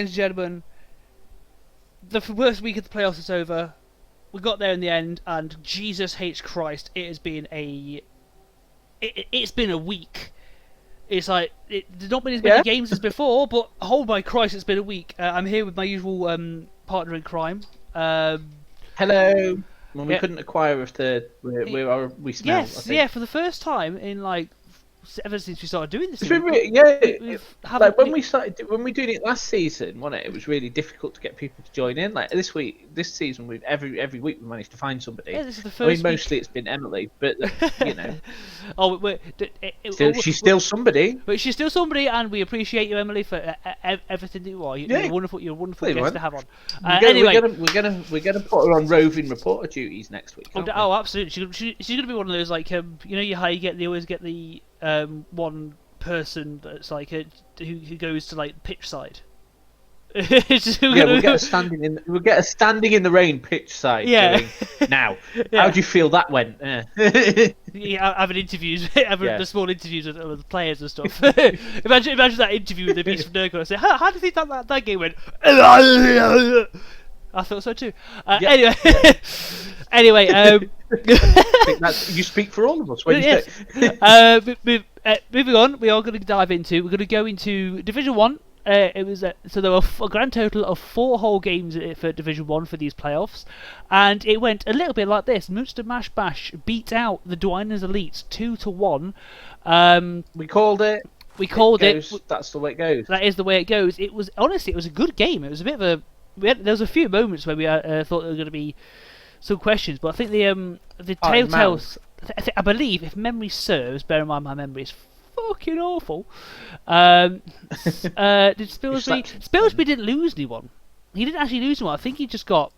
ladies and gentlemen, the worst week of the playoffs is over. We got there in the end, and Jesus H Christ, it has been it's been a week. It's like there's not been as many games as before, but oh my Christ, it's been a week. I'm here with my usual partner in crime. Hello. Well, we couldn't acquire a third. We smell. Yes, for the first time in ever since we started doing this. When we doing it last season, wasn't it? It was really difficult to get people to join in. Like this season, we've every week we managed to find somebody. Yeah, this is the first. Mostly it's been Emily, but you know. She's still somebody. But she's still somebody, and we appreciate you, Emily, for everything that you are. You're wonderful. You're a wonderful guest to have on. Anyway, we're gonna put her on roving reporter duties next week. Oh, absolutely. She's gonna be one of those how you always get the one person that's who goes to pitch side. We'll get a standing in the rain pitch side. Yeah. Now, how do you feel that went? Having interviews, the small interviews with players and stuff. imagine that interview with the Beast from Nurgle. I say, how do you think that game went? I thought so too. Anyway, you speak for all of us. Moving on, we are going to go into Division 1. It was so there were a grand total of 4 whole games for Division 1 for these playoffs, and it went a little bit like this. Munster Mash Bash beat out the Dwiners Elites 2-1. We called it. That's the way it goes. That is the way it goes. It was honestly, it was a good game. It was a bit of a. There was a few moments where we thought there were going to be some questions, but I think the Telltales. I believe, if memory serves, bear in mind my memory is fucking awful. Did Spilsby didn't lose anyone? He didn't actually lose anyone. I think he just got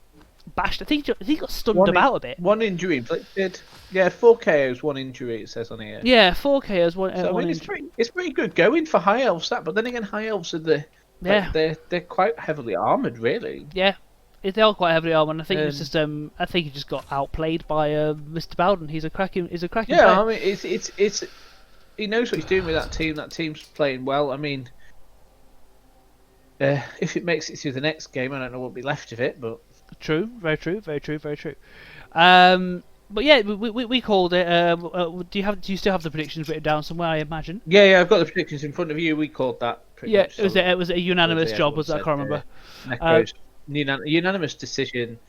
bashed. I think he got stunned about a bit. One injury inflicted. Yeah, 4 KOs, 1 injury. It says on here. Yeah, 4 KOs, one. So one it's pretty good going for High Elves. But then again, High Elves are they're quite heavily armoured, really. Yeah. They are quite heavily armoured. I think it was just I think he just got outplayed by Mr. Bowden. He's a cracking Yeah, player. I mean it's he knows what he's doing with that team. That team's playing well. I mean, if it makes it through the next game, I don't know what'll be left of it. But true, very true. But yeah, we called it. Do you still have the predictions written down somewhere? I imagine. Yeah, I've got the predictions in front of you. We called that. It was a unanimous job. Was that? I can't remember. Unanimous decision.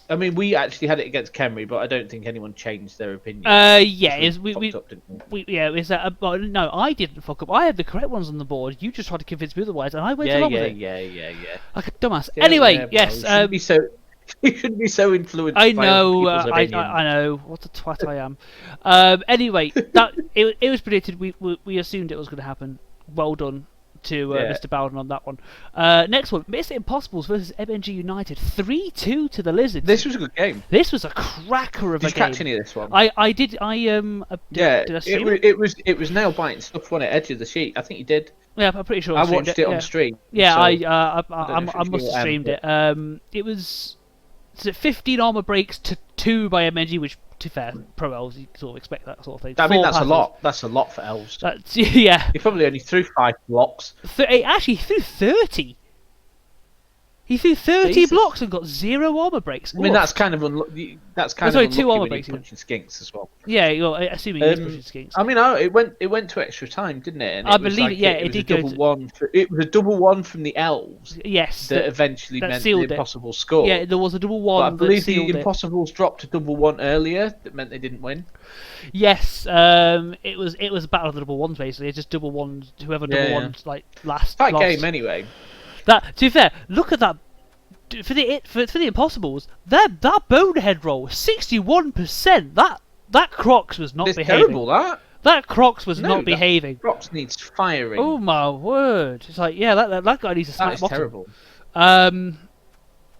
I mean, we actually had it against Kenry, but I don't think anyone changed their opinion. No, I didn't fuck up. I had the correct ones on the board. You just tried to convince me otherwise, and I went along with it. Yeah. Like a dumbass. Anyway, yes. You shouldn't be so influenced. I know. I know. What a twat I am. Anyway, that it was predicted. We assumed it was going to happen. Well done to Mr. Bowden on that one. Next one, Mr. Impossibles versus MNG United, 3-2 to the Lizards. This was a good game. This was a cracker of a game. Did you catch any of this one? I did. Did I stream it? It was nail biting stuff on the edge of the sheet. I think you did. Yeah, I'm pretty sure I watched it on stream. Yeah, so I must have streamed it. It was 15 armor breaks to 2 by MNG, which, to be fair, pro elves, you sort of expect that sort of thing. I mean, that's a lot. That's a lot for elves. Yeah. He probably only threw 5 blocks. Actually, he threw 30. He threw 30 blocks and got 0 armor breaks. I mean, that's kind of unlucky. That's kind of unlucky 2 armor when breaks, you're punching skinks as well. Yeah, assuming he's punching skinks. I mean, it went to extra time, didn't it? And I believe it. Yeah, it did go. It was a double one from the elves. Yes, that eventually meant the Impossible score. Yeah, there was a double one. But I believe the Impossibles dropped a double one earlier. That meant they didn't win. Yes, it was a battle of the double ones basically. It's just double ones. Whoever double ones last. That game anyway. To be fair, look at that. For the Impossibles, that bonehead roll, 61%. That Crocs was not behaving. Terrible. That Crocs was not behaving. Crocs needs firing. Oh my word! It's like, yeah, that guy needs to smack bottom. That is terrible.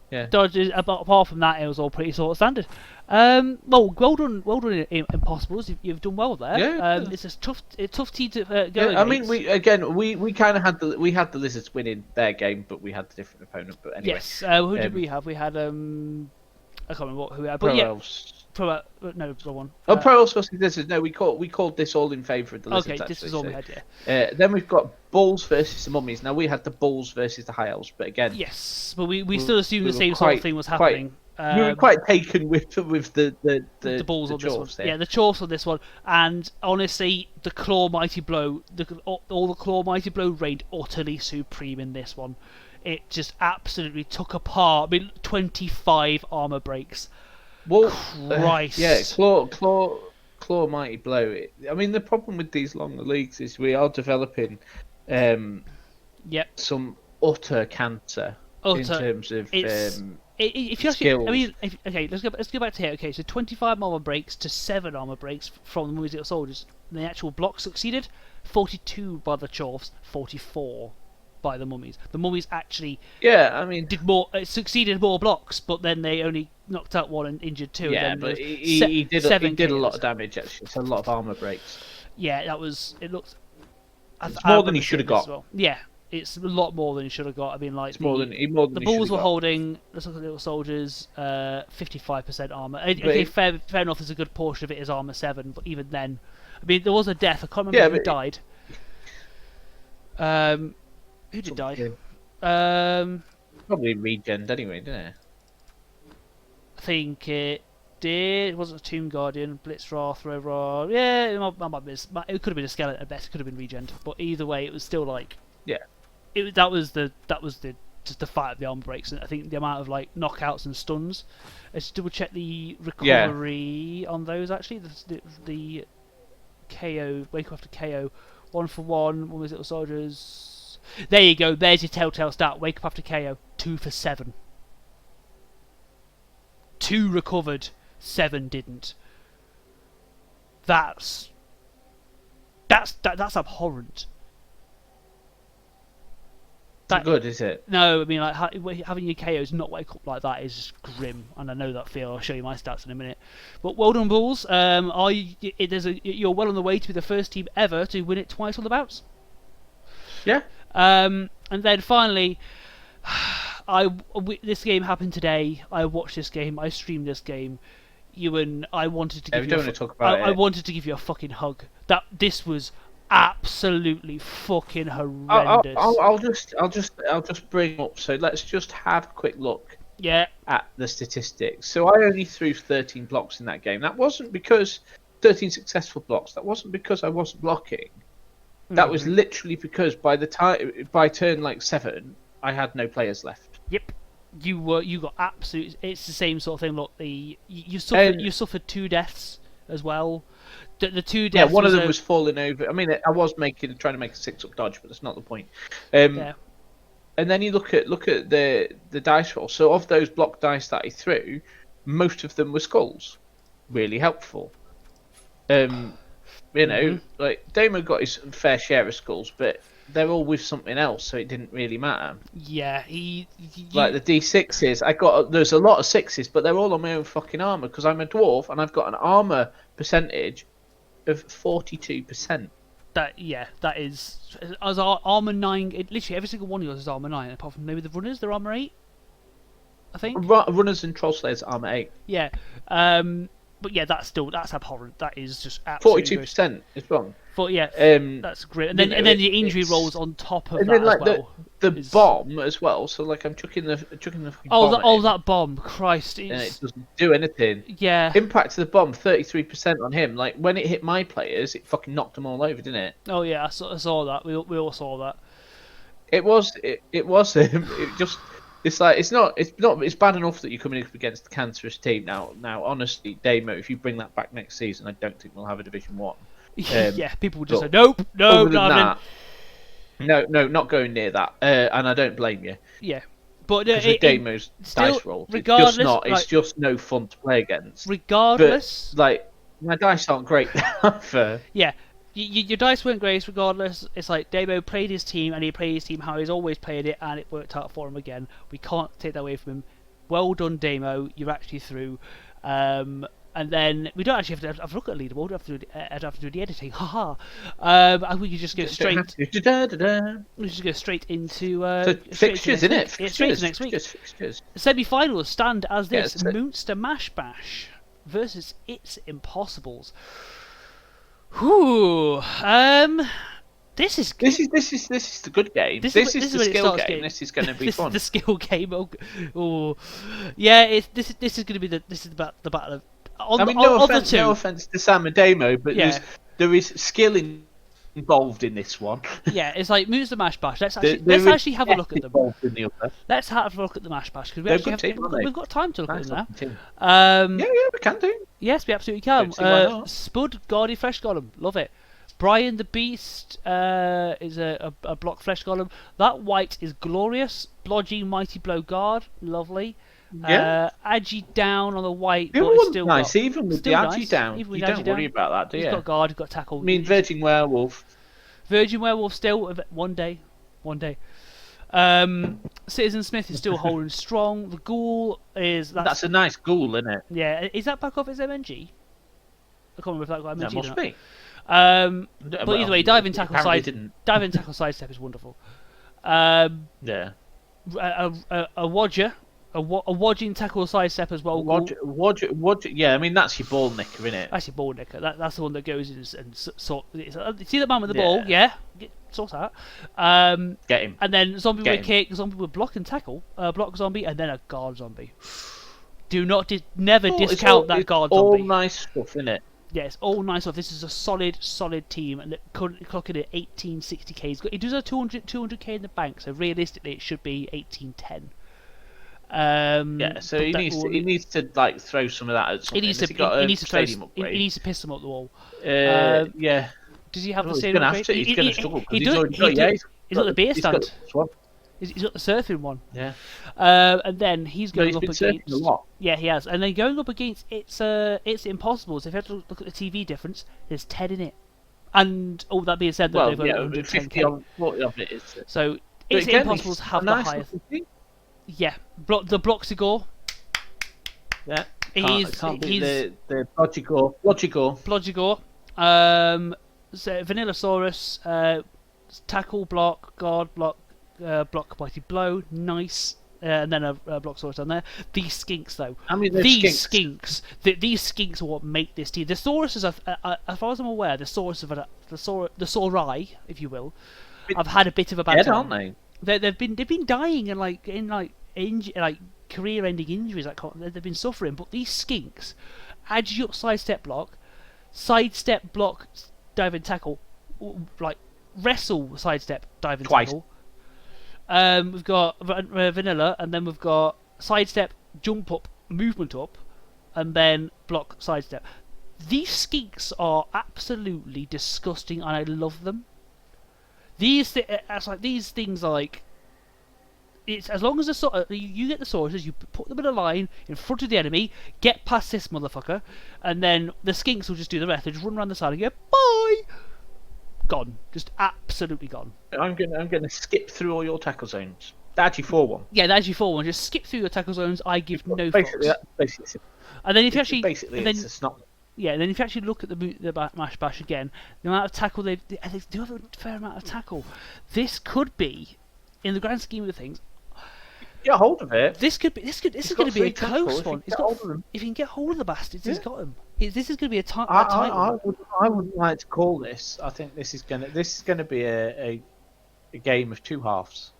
Yeah. Apart from that, it was all pretty sort of standard. Well done, Impossibles. You've done well there. Yeah. It's a tough team to go against. I mean, we kind of had the Lizards winning their game, but we had a different opponent. But anyway. Yes. Who did we have? We had I can't remember who we had. But Pro Elves. Pro. No, wrong one. Pro versus Lizards. No, we called this all in favour of the Lizards. Okay, this was all we had. Then we've got Bulls versus the Mummies. Now we had the Bulls versus the High Elves, but again, yes, but we still assumed the same sort of thing was happening. We were quite taken with the Balls on this one. there. Yeah, the Chorfs on this one. And honestly, the Claw Mighty Blow, all the Claw Mighty Blow reigned utterly supreme in this one. It just absolutely took apart. I mean, 25 armor breaks. Well, Christ. Yeah, Claw Mighty Blow. I mean, the problem with these longer leagues is we are developing some utter cancer in terms of if you actually, skills. I mean, okay, let's go back to here. Okay, so 25 armor breaks to 7 armor breaks from the Mummies Little Soldiers. The actual block succeeded. 42 by the Chorfs, 44 by the Mummies. The Mummies actually did more. Succeeded more blocks, but then they only knocked out 1 and injured 2. Yeah, and but he did a lot of damage. Actually, it's a lot of armor breaks. Yeah, that was. It looked. It's more than he should have got. Well. Yeah, it's a lot more than he should have got. I mean, like it's more than the Bulls were holding. Let's look at Little Soldiers. 55% armor. Okay, fair enough. There's a good portion of it is armor 7, but even then, I mean, there was a death. I can't remember who died. Who did die? Probably regened anyway, didn't it? I think it did. It wasn't a Tomb Guardian, Blitzwrath, Rovar. Yeah, it could have been a skeleton at best. It could have been regened, but either way, it was still like that was just the fight of the armor breaks, and I think the amount of like knockouts and stuns. Let's double check the recovery on those. Actually, the KO, wake up after KO, 1 for 1. One was Little Soldiers. There you go. There's your telltale stat. Wake up after KO. 2 for 7. 2 recovered. 7 didn't. That's abhorrent. That's good, is it? No, I mean, like having your KOs not wake up like that is just grim, and I know that feel. I'll show you my stats in a minute. But well done, Bulls. You're well on the way to be the first team ever to win it twice on the bounce. Yeah. And then finally, this game happened today. I watched this game. I streamed this game. Ewan, I wanted to give you. I wanted to give you a fucking hug. This was absolutely fucking horrendous. I'll just bring up. So let's just have a quick look. Yeah. At the statistics. So I only threw 13 blocks in that game. That wasn't because 13 successful blocks. That wasn't because I wasn't blocking. That was literally because by turn like 7, I had no players left. Yep, you got absolute. It's the same sort of thing. Look, you suffered 2 deaths as well. The 2 deaths. Yeah, one of them was falling over. I mean, I was trying to make a 6-up dodge, but that's not the point. And then you look at the dice roll. So of those block dice that I threw, most of them were skulls. Really helpful. You know, like Damo got his fair share of skulls, but they're all with something else, so it didn't really matter. Yeah, like the D6s. There's a lot of 6s, but they're all on my own fucking armor because I'm a dwarf and I've got an armor percentage of 42%. That is as our armor 9. Literally every single one of yours is armor 9, apart from maybe the runners. They're armor 8, I think. Runners and troll slayers armor 8. Yeah. But yeah, that's abhorrent. That is just absolutely 42% is wrong. But yeah, that's great. And then the injury rolls on top of that then, like, as well. The bomb as well. So like I'm chucking the bomb. That bomb, Christ! And it doesn't do anything. Yeah. Impact of the bomb, 33% on him. Like when it hit my players, it fucking knocked them all over, didn't it? Oh yeah, I saw that. We all saw that. It was just. It's like it's bad enough that you're coming up against a cancerous team now. Now, honestly, Damo, if you bring that back next season, I don't think we'll have a Division 1. Yeah, people would just say no, not going near that, and I don't blame you. Yeah, but Damo's dice roll, it's just no fun to play against. Regardless, but, like my dice aren't great. Yeah. Your dice weren't great regardless. It's like Damo played his team and he played his team how he's always played it, and it worked out for him again. We can't take that away from him. Well done, Damo. You're actually through. And then we don't actually have to look at the leaderboard. I'd have to do the editing. Haha. We could just go straight. We just go straight into fixtures, isn't it? Straight to next week. Semi-finals stand as this: Moonster Mash Bash versus It's Impossibles. Whew. This is the good game. This is the skill game. This is going to be fun. This is the skill game. Yeah. This is going to be the battle of. No offense to Sam and Damo, but there is skill involved in this one. Yeah, it's like moves the Mash Bash. Let's actually have a look at them. Let's have a look at the Mash Bash because we've got time to look at them now. Yeah, we can do. Yes, we absolutely can. Spud, Guardy, Flesh Golem, love it. Brian the Beast is a block Flesh Golem. That white is glorious. Blodgy, Mighty Blow Guard, lovely. Yeah. Agi down on the white, but it's still nice. Even with the Agi down, you don't worry about that, do you? He's got guard, he's got tackle. I mean, Virgin Werewolf still one day. Citizen Smith is still holding strong. The Ghoul is that's a nice Ghoul, isn't it? Yeah, is that back off his MNG? I can't remember if that got MNG. That must be. But either way, diving tackle sidestep is wonderful. Yeah. A Wodger. A Wodging tackle sidestep as well. Wodger, yeah, I mean, that's your ball nicker, isn't it? That's your ball nicker. That's the one that goes in and sort. See the man with the ball? Yeah. Sort that. Get him. And then zombie with kick, zombie with block and tackle, block zombie, and then a guard zombie. Never discount that guard zombie. All nice stuff, isn't it? Yeah, it's all nice stuff. This is a solid team, and currently clocking at 1860k. It does have 200k in the bank, so realistically it should be 1810. So he needs to like throw some of that at something. He needs to piss them up the wall. Yeah. Does he have the stadium upgrade? He's going to struggle. He's got the beer stand. He's got the surfing one. Yeah. And then he's going up against. A lot. Yeah, he has. And then going up against It's Impossibles. If you have to look at the TV difference, there's 10 in it. And that being said, they've got 50 on 40 of it is. So It's Impossibles have the highest. Yeah, the Bloxigore. Yeah, can't beat the Blodgigore. So Vanillasaurus, tackle, block, guard, block, mighty blow, nice. And then a Bloxaurus down there. These skinks, though. I mean, these skinks are what make this team. The Sauruses, as far as I'm aware, the Saurai, if you will, have had a bit of a bad time. Aren't they? They've been dying in career-ending injuries. They've been suffering. But these skinks, edge up, sidestep block, dive and tackle, like wrestle, sidestep, dive and tackle. We've got vanilla, and then we've got sidestep, jump up, movement up, and then block, sidestep. These skinks are absolutely disgusting, and I love them. These things are like, it's as long as you get the Sauruses, you put them in a line in front of the enemy, get past this motherfucker, and then the skinks will just do the rest. They just run around the side and go bye. Gone, just absolutely gone. I'm gonna skip through all your tackle zones. The Agi4 one. Yeah, the Agi4 one. Just skip through your tackle zones. I give no fucks. Basically, and then if you actually it's a snot. Yeah, and then if you actually look at the Mash Bash again, the amount of tackle they do have a fair amount of tackle. This could be, in the grand scheme of things, get hold of it. This is going to be a close one. If you can get hold of the bastards, he's got them. This is going to be a tight one. I wouldn't like to call this. I think this is going to be a game of two halves.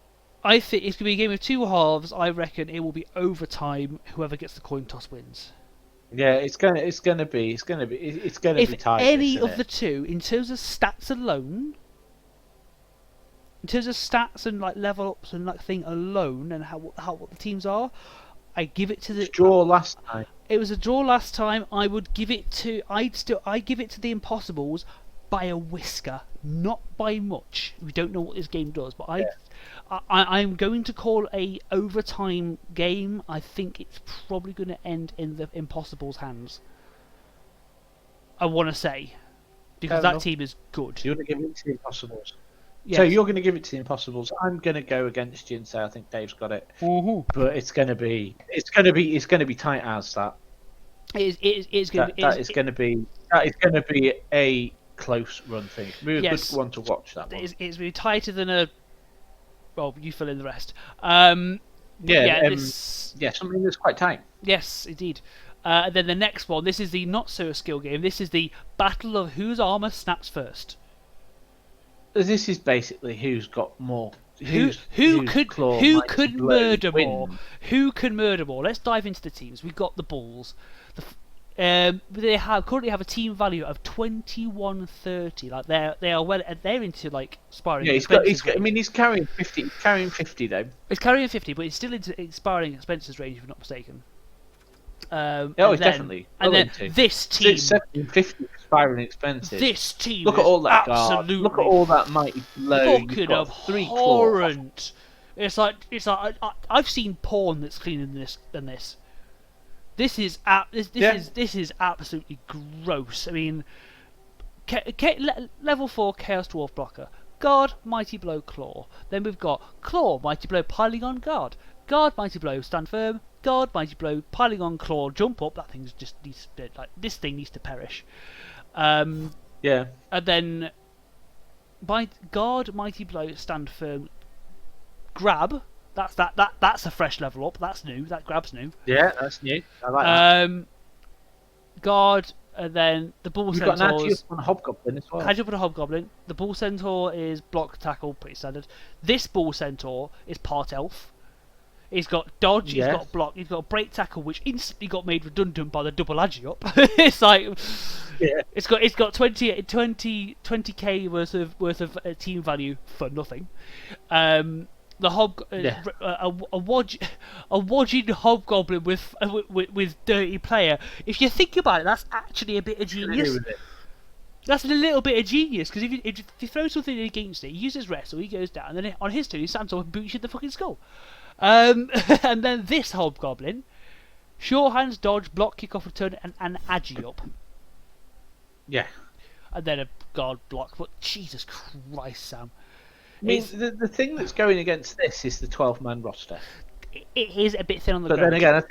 I think it's going to be a game of two halves. I reckon it will be overtime. Whoever gets the coin toss wins. Yeah, it's going to be tight. If any of the two, in terms of stats alone, in terms of stats and like level ups and like thing alone, and what the teams are, I give it to the draw last time. It was a draw last time. I would give it to. I give it to the Impossibles by a whisker, not by much. We don't know what this game does, but I'm going to call a overtime game. I think it's probably going to end in the Impossibles' hands. I want to say, because that team is good. You're going to give it to the Impossibles. Yes. So you're going to give it to the Impossibles. I'm going to go against you and say I think Dave's got it. Mm-hmm. But it's going to be tight as that. It's going to be a close run thing. It'll be a good one to watch. That one. It's going to be tighter than a. Well, you fill in the rest. Something that's quite tight. Yes, indeed. And then the next one, this is the not so skill game. This is the battle of whose armor snaps first. This is basically who's got more. Who could murder more? Who can murder more? Let's dive into the teams. We've got the Bulls. They currently have a team value of 2130. Like they're into like sparring. Yeah, he's carrying 50. He's carrying 50 though. He's carrying 50, but he's still into expiring expenses range, if I'm not mistaken. Definitely. And then this team, 750 expiring expenses. This team, look at all that guard. Look at all that mighty blow. Fucking abhorrent. It's like I've seen porn that's cleaner than this. This is absolutely gross. I mean, level 4 Chaos Dwarf blocker, Guard, Mighty Blow, Claw. Then we've got Claw, Mighty Blow, piling on Guard. Guard, Mighty Blow, stand firm. Guard, Mighty Blow, piling on Claw, jump up. That thing's just this thing needs to perish. Yeah. And then Guard, Mighty Blow, stand firm. Grab. That's a fresh level up. That's new. That grab's new. Yeah, that's new. I like that. Guard, and then the Bull Centaur. You've got an Agi on a Hobgoblin as well. Agi up on a Hobgoblin. The Bull Centaur is block, tackle, pretty standard. This Bull Centaur is part elf. He's got dodge, he's got block, he's got break tackle, which instantly got made redundant by the double Agi up. It's like, it's got 20k worth of team value for nothing. The a wodging Hobgoblin with dirty player. If you think about it, that's actually a bit of genius. That's a little bit of genius, because if you throw something against it, he uses wrestle, he goes down, and then on his turn he stands up and boots you in the fucking skull. And then this Hobgoblin, sure hands, dodge, block, kick off, return, and Agi up. Yeah. And then a guard block. But Jesus Christ, Sam. I mean, the thing that's going against this is the 12-man roster. It is a bit thin on the ground. But then again, I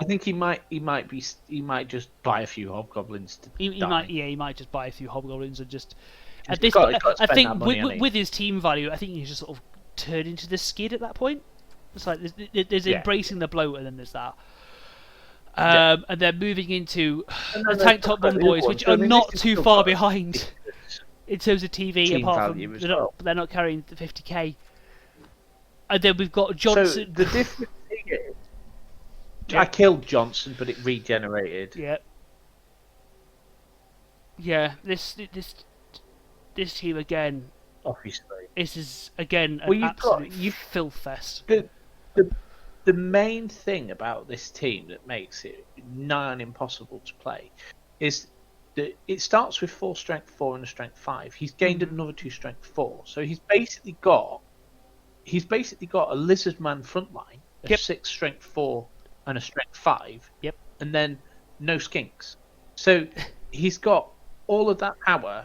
think he might just buy a few Hobgoblins to he might just buy a few Hobgoblins and just. I think with his team value, I think he's just sort of turned into the skid at that point. It's like there's embracing the blow, and then there's that. And then moving into the Tank Top Run Boys, which are not too far behind in terms of TV, apart from they're not carrying the 50k. And then we've got Johnson. So the difference is, I killed Johnson, but it regenerated. Yeah. Yeah. This team again. Obviously. This is again an absolute filth fest. The main thing about this team that makes it nigh on impossible to play is that it starts with 4 strength 4 and a strength 5. He's gained another 2 strength 4, so he's basically got a lizard man front line of 6 strength 4 and a strength 5. Yep. And then no skinks. So he's got all of that power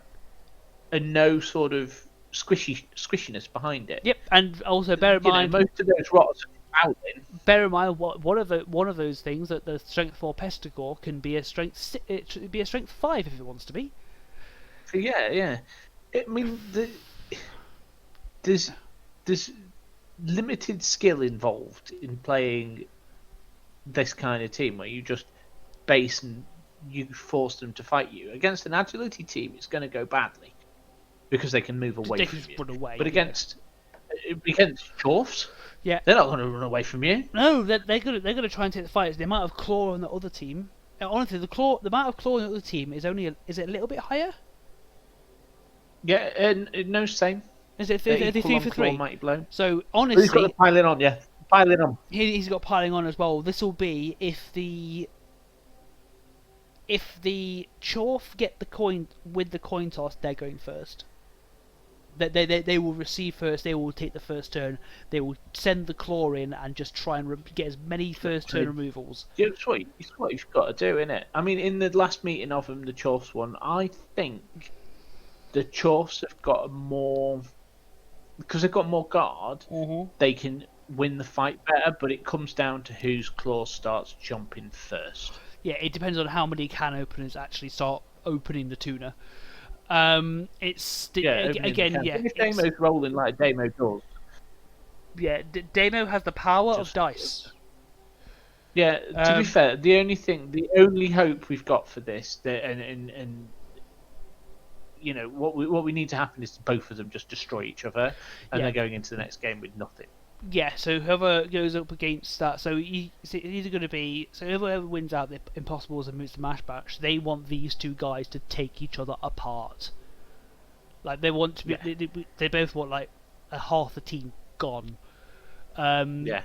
and no sort of squishiness behind it. Yep, and also bear in mind most of those rots are fouling. Bear in mind one of those things that the strength 4 Pestigore can be a strength 5 if it wants to be. Yeah. I mean, there's limited skill involved in playing this kind of team where you just base and you force them to fight you. Against an agility team, it's going to go badly because they can move away from you. Run away, but against dwarfs, they're not going to run away from you. No, they're going to try and take the fight. The amount of claw on the other team, honestly, the amount of claw on the other team is it a little bit higher? Yeah, and no, same. Is it 3 for 3? Mighty blow. So honestly, he's got the piling on. Yeah, piling on. He's got piling on as well. This will be if the Chorf get the coin with the coin toss, they're going first. They will receive first. They will take the first turn. They will send the claw in and just try and get as many first turn removals. Yeah, it's what you've got to do, isn't it? I mean, in the last meeting of them, the Chorfs one, I think the Chorfs have got more because they've got more guard. They can win the fight better, but it comes down to whose claw starts jumping first. Yeah, it depends on how many can openers actually start opening the tuna. If Damo's rolling like Damo does. Yeah, Damo has the power of dice. Yeah, to be fair, the only hope we've got for this, and you know what we need to happen is both of them just destroy each other, and they're going into the next game with nothing. Yeah, so whoever goes up against that, so it's either going to be, so whoever wins out the Impossibles and moves to Mash Batch, they want these two guys to take each other apart. Like, they want to be, they both want, like, a half the team gone. Yeah.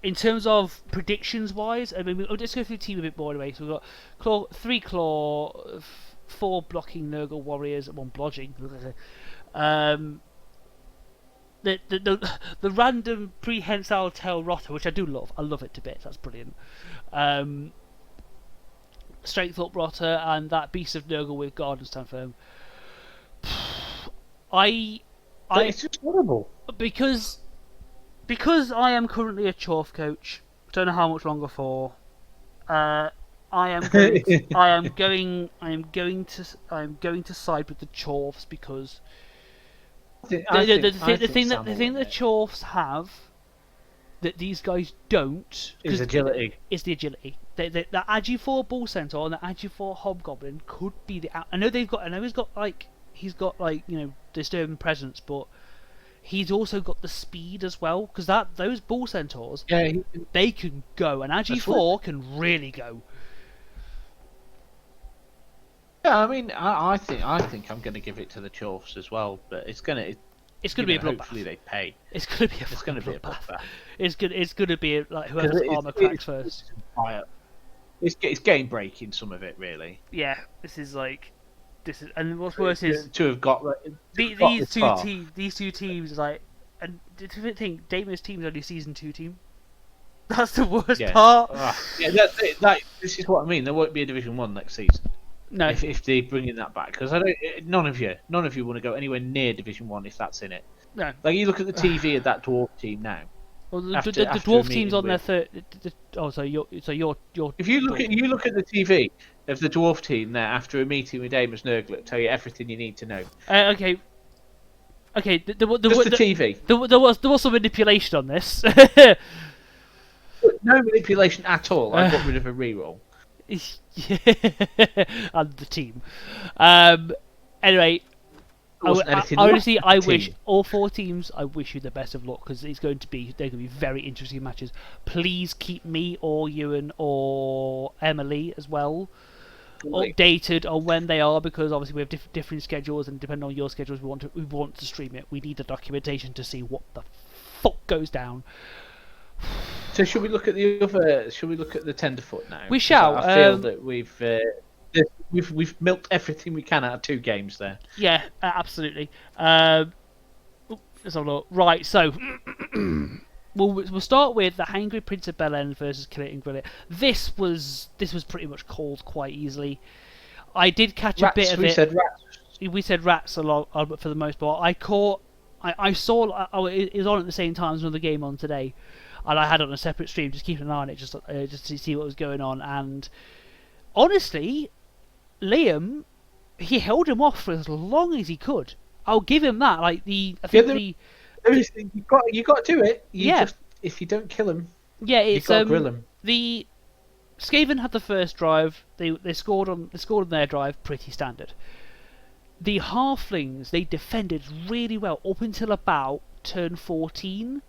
In terms of predictions-wise, I mean, I'll just go through the team a bit more anyway. So we've got 3 Claw, 4 blocking Nurgle Warriors, and 1 blodging. The random prehensile tail rotter, which I do love. I love it to bits. That's brilliant. Strength up rotter and that beast of Nurgle with guard and stand firm. It's just horrible because I am currently a Chorf coach. Don't know how much longer for. I am going to side with the Chorfs because the thing that the Chorfs have that these guys don't is agility. Is the agility. The Agi 4 Bull Centaur and the Agi 4 Hobgoblin could be the. I know he's got disturbing presence, but he's also got the speed as well, because those Bull Centaurs, they can go, and Agi 4 can really go. Yeah, I mean, I think I'm going to give it to the Chorfs as well, but it's going to be a bloodbath. Hopefully they pay. It's going to be a bloodbath. It's going to be like whoever's armor cracks first. It's game breaking, some of it really. Yeah, and what's worse is to have got these two teams like, and to think Damon's team's only season 2 team. That's the worst part. Yeah, that's it. This is what I mean. There won't be a Division 1 next season. No, if they bring in that back, because none of you want to go anywhere near Division 1 if that's in it. No, like you look at the TV of that dwarf team now. Well, the dwarf team's on their third. So you're. If you look at the TV of the dwarf team there after a meeting with Amos Nurgle, it'll tell you everything you need to know. Okay. Just the TV. There was some manipulation on this. No manipulation at all. I got rid of a reroll. And the team. Anyway. Honestly, I wish all 4 teams. I wish you the best of luck because they're going to be very interesting matches. Please keep me or Ewan or Emily as well updated on when they are, because obviously we have different schedules, and depending on your schedules, we want to stream it. We need the documentation to see what the fuck goes down. So should we look at the other? Should we look at the Tenderfoot now? We shall. I feel that we've milked everything we can out of 2 games there. Yeah, absolutely. Let's have a look. Right, so we'll start with the Hangry Prince of Belen versus Kill It and Grill It. This was pretty much called quite easily. I did catch a bit of it. We said rats a lot, but for the most part, I saw. It was on at the same time as another game on today, and I had it on a separate stream, just keeping an eye on it, just to see what was going on. And honestly, Liam, he held him off for as long as he could. I'll give him that. Like you got to do it. If you don't kill him, you've got to grill him. The Skaven had the first drive. They scored on their drive, pretty standard. The Halflings, they defended really well up until about turn 14.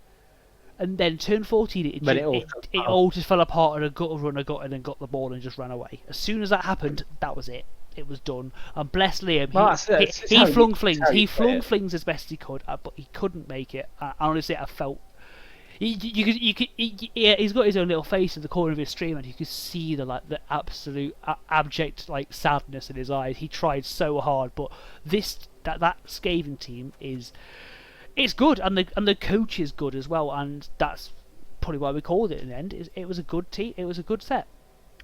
And then turn 14, it all just fell apart, and a gutter runner got in and got the ball and just ran away. As soon as that happened, that was it. It was done. And bless Liam, he flung flings. He flung flings as best he could, but he couldn't make it. Honestly, I felt... he's got his own little face in the corner of his stream, and you could see the absolute abject sadness in his eyes. He tried so hard, but that Skaven team is... It's good, and the coach is good as well, and that's probably why we called it in the end. It was a good team. It was a good set.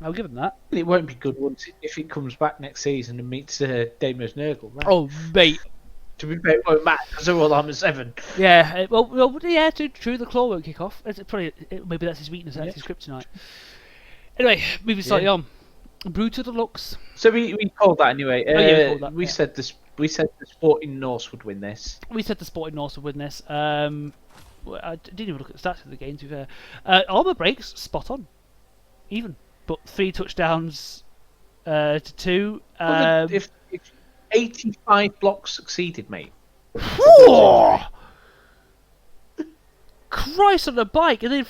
I'll give him that. It won't be good if it comes back next season and meets Damon's Nurgle. Right? Oh, mate. To be fair, it won't matter because they're all armor 7. Yeah, well, yeah. True. The claw won't kick off. Maybe that's his weakness. That's his kryptonite. Anyway, moving slightly on. Brutal Deluxe. So we called that anyway. We called that, we said this. We said the Sporting Norse would win this. We said the Sporting Norse would win this. I didn't even look at the stats of the game, to be fair. Armour breaks, spot on. even, but 3 touchdowns to 2. If 85 blocks succeeded, mate. Christ on the bike, and then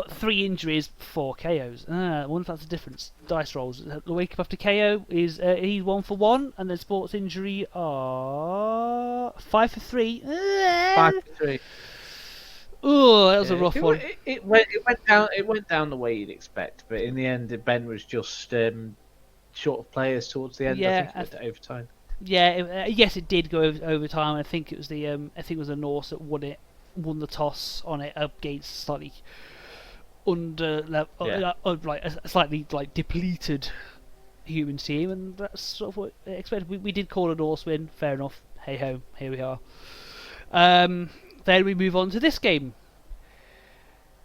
3 injuries, 4 KOs. I wonder if that's the difference. Dice rolls. The wake up after KO is he's 1 for 1, and then sports injury are 5 for 3. 5 for 3. Oh, that was a rough one. It went down the way you'd expect, but in the end, Ben was just short of players towards the end. Yeah, I think it went to overtime. Yeah, yes, it did go overtime. I think it was the Norse that won the toss on it against slightly a slightly depleted humans team, and that's sort of what I expected. We did call a Norse win, fair enough. Hey ho, here we are. Then we move on to this game,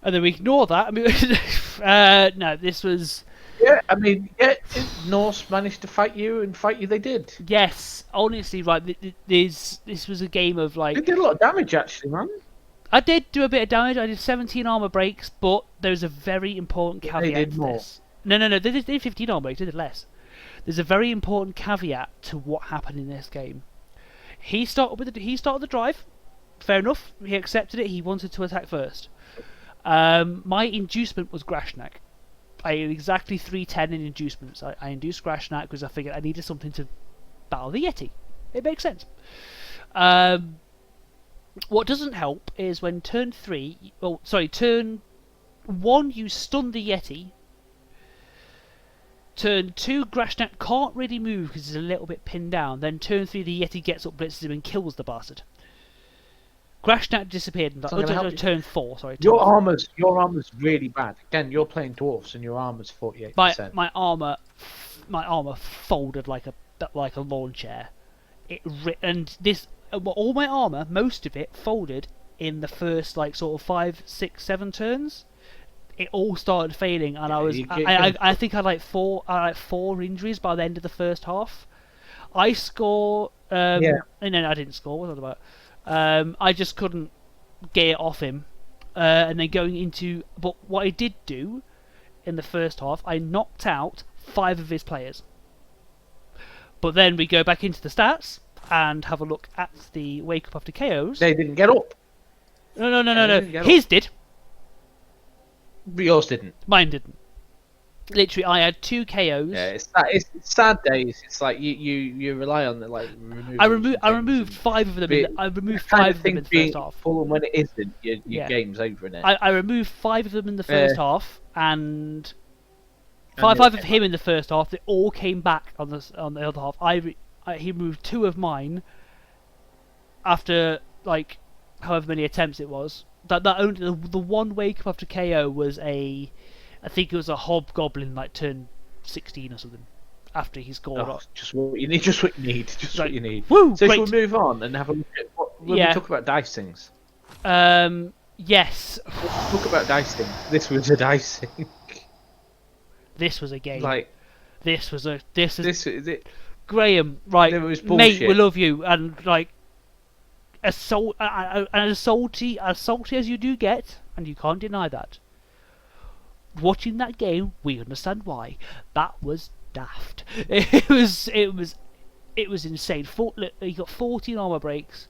and then we ignore that. I mean, no, this was. Yeah, I mean, Norse managed to fight you, and fight you they did. Yes, honestly, right. This was a game of like. They did a lot of damage, actually, man. I did do a bit of damage. I did 17 armor breaks, but there's a very important caveat they did to more. this. No. They did 15 armor breaks. They did less. There's a very important caveat to what happened in this game. He started the drive. Fair enough. He accepted it. He wanted to attack first. My inducement was Grashnak. I had exactly 310 in inducements. I induced Grashnak because I figured I needed something to battle the Yeti. It makes sense. What doesn't help is when turn 1 you stun the Yeti. Turn 2 Grashnak can't really move because he's a little bit pinned down. Then turn 3 the Yeti gets up, blitzes him and kills the bastard. Grashnak disappeared in turn 4. Sorry. Your armor's really bad. Again, you're playing dwarfs and your armor's 48%. My armor folded like a lawn chair. All my armor, most of it folded in the first sort of 5, 6, 7 turns. It all started failing, and I think I had 4 injuries by the end of the first half. I score. And then I didn't score. What was that about? I just couldn't get it off him, and then going into. But what I did do in the first half, I knocked out 5 of his players. But then we go back into the stats and have a look at the wake up after KOs. They didn't get up. No. His did. But yours didn't. Mine didn't. Literally, I had 2 KOs. Yeah, it's sad days. It's like you rely on the I removed 5 of them. I removed 5 of them in the first half. Full, and when it isn't, your game's over in it. I removed 5 of them in the first half, and 5 of him in the first half. They all came back on the other half. He removed 2 of mine after however many attempts it was. The one wake up after KO was I think it was a hobgoblin turn 16 or something after he scored. Just what you need. Just what you need. Woo, so we'll move on and have a look at we talk about dice things. Yes. Let's talk about dice things. This was a dice thing. This was a game. This is it. Graham, right? Mate, we love you, and as salty as you do get, and you can't deny that. Watching that game, we understand why. That was daft. It was insane. He got 14 armor breaks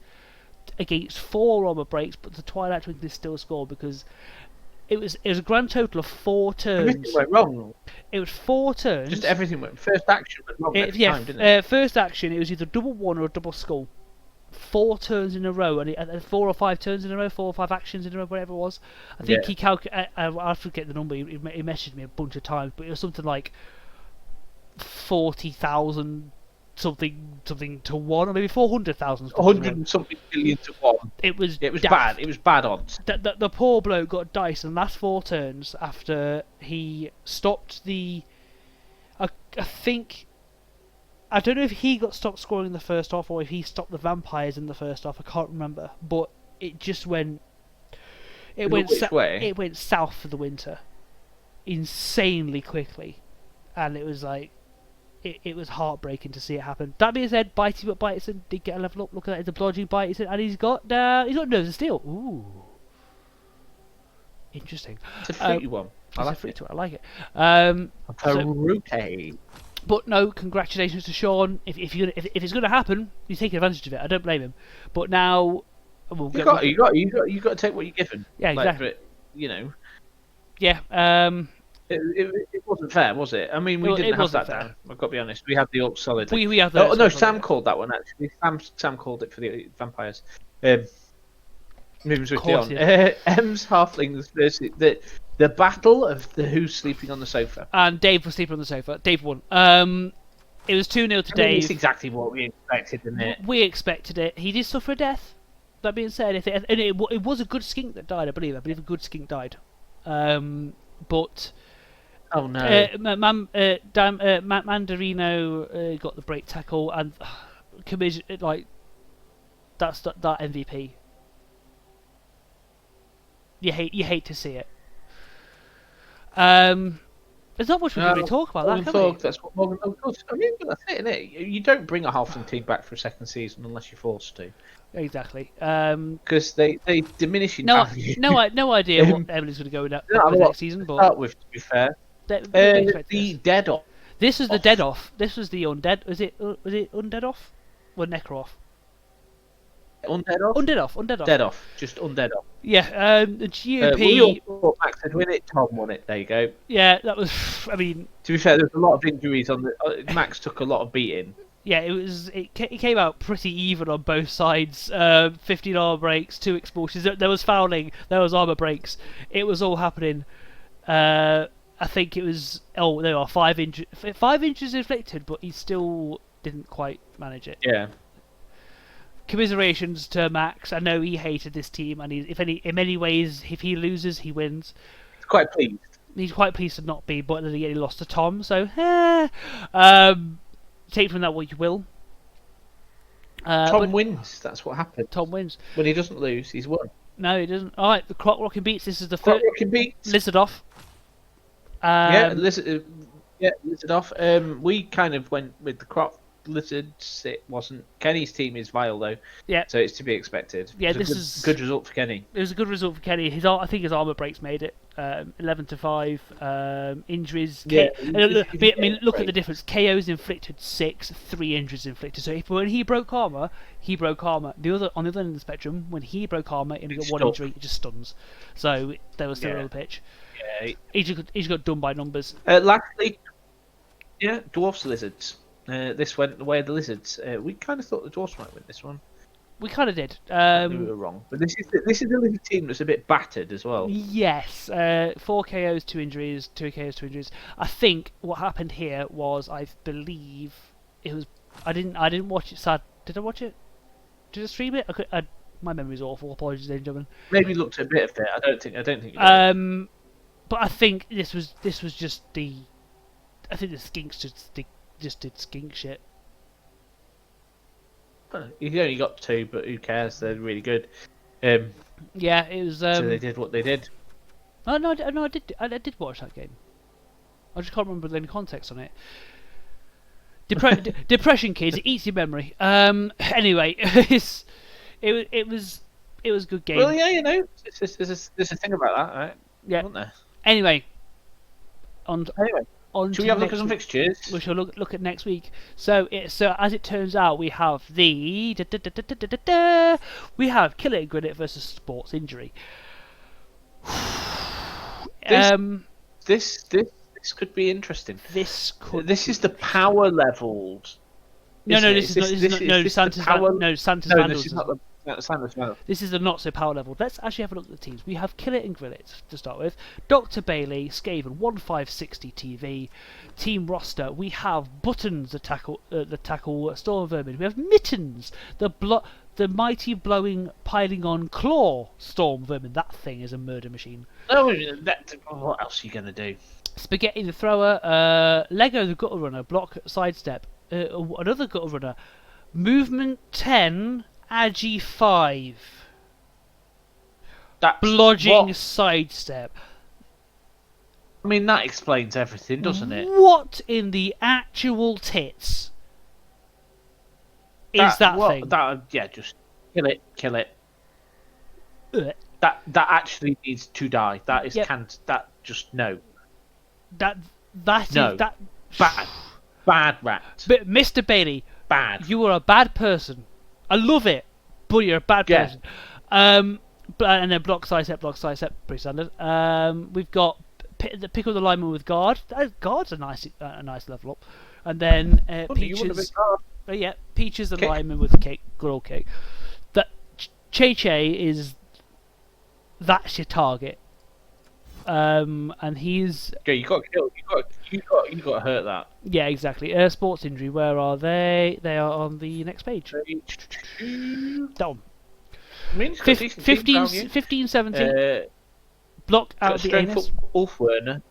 against 4 armor breaks, but the Twilight Twinkling still scored because it was a grand total of 4 turns. Everything went wrong. It was 4 turns. Just everything went. First action went wrong every time, didn't it? First action, it was either double 1 or a double skull. 4 turns in a row, and 4 or 5 turns in a row, 4 or 5 actions in a row, whatever it was. I think he calculated. I forget the number. He messaged me a bunch of times, but it was something like 40,000 something to 1, or maybe 400,000. 100 and something billion to 1. It was bad. It was bad odds. The poor bloke got dice in the last 4 turns after he stopped the. I think. I don't know if he got stopped scoring in the first half or if he stopped the vampires in the first half. I can't remember, but it just went. It went south for the winter, insanely quickly, and it was it was heartbreaking to see it happen. That being said, Bitey but Biteson did get a level up. Look at that, it's a blodging Biteson, and he's got nerves of steel. Ooh. Interesting. It's a fruity one. I like it. I like it. Fruity. But no, congratulations to Sean. If it's going to happen, he's taking advantage of it. I don't blame him. But now, You got to take what you're given. Yeah, exactly. But, you know. Yeah. It wasn't fair, was it? I mean, we didn't have that down. I've got to be honest. We had the Orcs solid. We have the. Oh no, Sam called that one actually. Sam called it for the vampires. Moving swiftly on. M's halflings versus the battle of the who's sleeping on the sofa. And Dave was sleeping on the sofa. Dave won. It was 2-0 to Dave. It's exactly what we expected, isn't it? We expected it. He did suffer a death. That being said, it was a good skink that died. I believe a good skink died. But. Oh no! Mandarino got the break tackle, and commission that's that MVP. You hate to see it. There's not much we can really talk about that. Can we? That's what Morgan. Of course, I mean that's it, isn't it? You don't bring a halfling team back for a second season unless you're forced to. Exactly. Because they diminish in value. No idea what Emily's going to go in that next season. But start with, to be fair. The dead off. This was the dead off. This was the undead. Was it undead off? Or necro off? Undead off. Dead off. Just undead off. Yeah. The GOP. We all thought Max had win it. Tom won it. There you go. Yeah, that was. I mean. To be fair, there was a lot of injuries on the. Max took a lot of beating. Yeah, it came out pretty even on both sides. 15 armor breaks, 2 expulsions. There was fouling. There was armor breaks. It was all happening. I think it was. Oh, there are 5 inches inflicted, but he still didn't quite manage it. Yeah. Commiserations to Max. I know he hated this team, and in many ways, if he loses, he wins. He's quite pleased. He's quite pleased to not be, but then again, he lost to Tom. So, take from that what you will. Tom wins. That's what happened. Tom wins. When he doesn't lose, he's won. No, he doesn't. All right, the clock rocking beats. This is the clock rocking beats. Lizard off. Lizard off. We kind of went with the crop lizards. It wasn't Kenny's team is vile though. Yeah. So it's to be expected. Yeah, this is a good result for Kenny. It was a good result for Kenny. I think his armor breaks made it. 11-5. Injuries. Look at the difference. KOs inflicted 6, 3 injuries inflicted. So when he broke armor, he broke armor. On the other end of the spectrum, when he broke armor and he got 1 injury, it just stuns. So they were still on the pitch. Yeah. He just got done by numbers. Lastly, dwarfs lizards. This went the way of the lizards. We kind of thought the dwarfs might win this one. We kind of did. We were wrong, but this is the lizard team that's a bit battered as well. Yes, 4 KOs, 2 injuries, 2 KOs, 2 injuries. I think what happened here was, I believe it was. I didn't watch it. Sad. Did I watch it? Did I stream it? My memory's awful. Apologies, ladies and gentlemen. Maybe looked at a bit of it. I don't think. You did. But I think this was just the. I think the skinks just did skink shit. You only got 2, but who cares? They're really good. Yeah, it was. So they did what they did. Oh no, I did watch that game. I just can't remember any context on it. Depression, kids, it eats your memory. Anyway, it was a good game. Well, yeah, there's a thing about that, right? Yeah. Isn't there? Anyway. Should we have a look at some fixtures? We shall look at next week. So as it turns out, we have we have Kill It and Grin It versus Sports Injury. This could be interesting. This is the power levels. This is the not so power level. Let's actually have a look at the teams. We have Kill It and Grill It to start with. Dr. Bailey, Skaven, 1560 TV. Team roster. We have Buttons, the tackle Storm Vermin. We have Mittens, the mighty blowing piling on Claw Storm Vermin. That thing is a murder machine. What else are you gonna do? Spaghetti the thrower. Lego the gutter runner. Block sidestep. Another gutter runner. Movement 10. Agi 5. Blodging sidestep. I mean, that explains everything, doesn't it? What in the actual tits is that thing? Yeah, just kill it. That actually needs to die. That is Yep. can't. That just no. That No. is that Bad rat. But Mr. Bailey, Bad. you are a bad person. I love it, but you're a bad Yeah. person. And then block sidestep, pretty standard. We've got pick up the lineman with guard. Guard's a nice level up. And then Peaches. Yeah, Peaches the lineman with the cake, good old cake. That Che is that's your target. And he's Okay, you got killed. You got to hurt that. yeah, exactly. Sports injury. Where are they? They are on the next page. That one. I mean, 15, 17. Block out of the anus. Ulf Werner.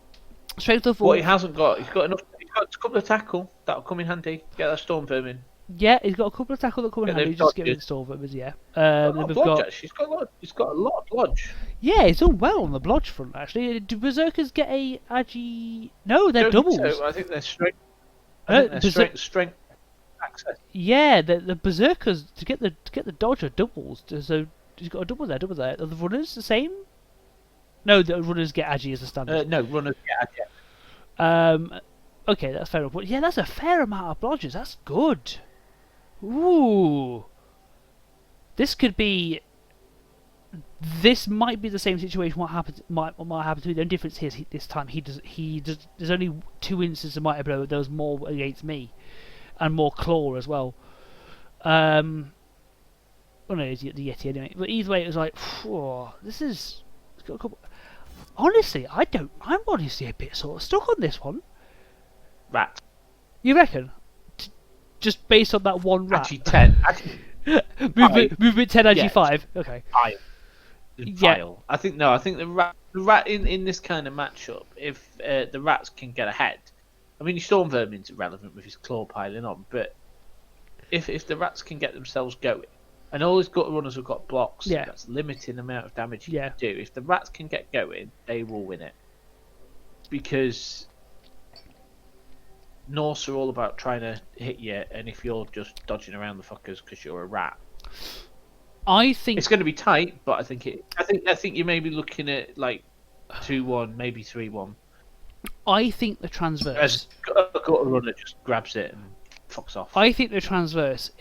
Strength of What he hasn't got, he's got enough. He's got a couple of tackle that'll come in handy. Get that storm vermin. Yeah, he's got a couple of tackle that come in handy. Just get rid of the storm vermin. Yeah. He's got a lot of blodge. Yeah, he's done well on the blodge front actually. Do berserkers get a agi? No, they're doubles. So. I think they're strength. Strength access. Yeah, the berserkers to get the dodge are doubles. So he's got a double there. Are the runners the same? No, the runners get agi as a standard. No, runners get agi. Okay, that's fair enough. But yeah, that's a fair amount of blodges. That's good. Ooh. This might be the same situation. What might happen to me? The only difference here is this time there's only 2 instances of mighty blow. There was more against me, and more claw as well. Well, no, it's the Yeti anyway. But either way, it was like, this is. It's got a couple. Honestly, I'm honestly a bit sort of stuck on this one. Rat. You reckon? Just based on that one rat. Actually 10. Movement 10, actually 5. Okay. 5. Yeah. I think the rat in this kind of matchup, if the rats can get ahead, I mean, Storm Vermin's irrelevant with his claw piling on, but if the rats can get themselves going, and all his gut runners have got blocks, that's limiting the amount of damage you can do. If the rats can get going, they will win it. Because Norse are all about trying to hit you, and if you're just dodging around the fuckers because you're a rat, I think it's going to be tight. But I think you may be looking at like 2-1, maybe 3-1. I think the transverse. As a gutter runner just grabs it and fucks off. I think the transverse.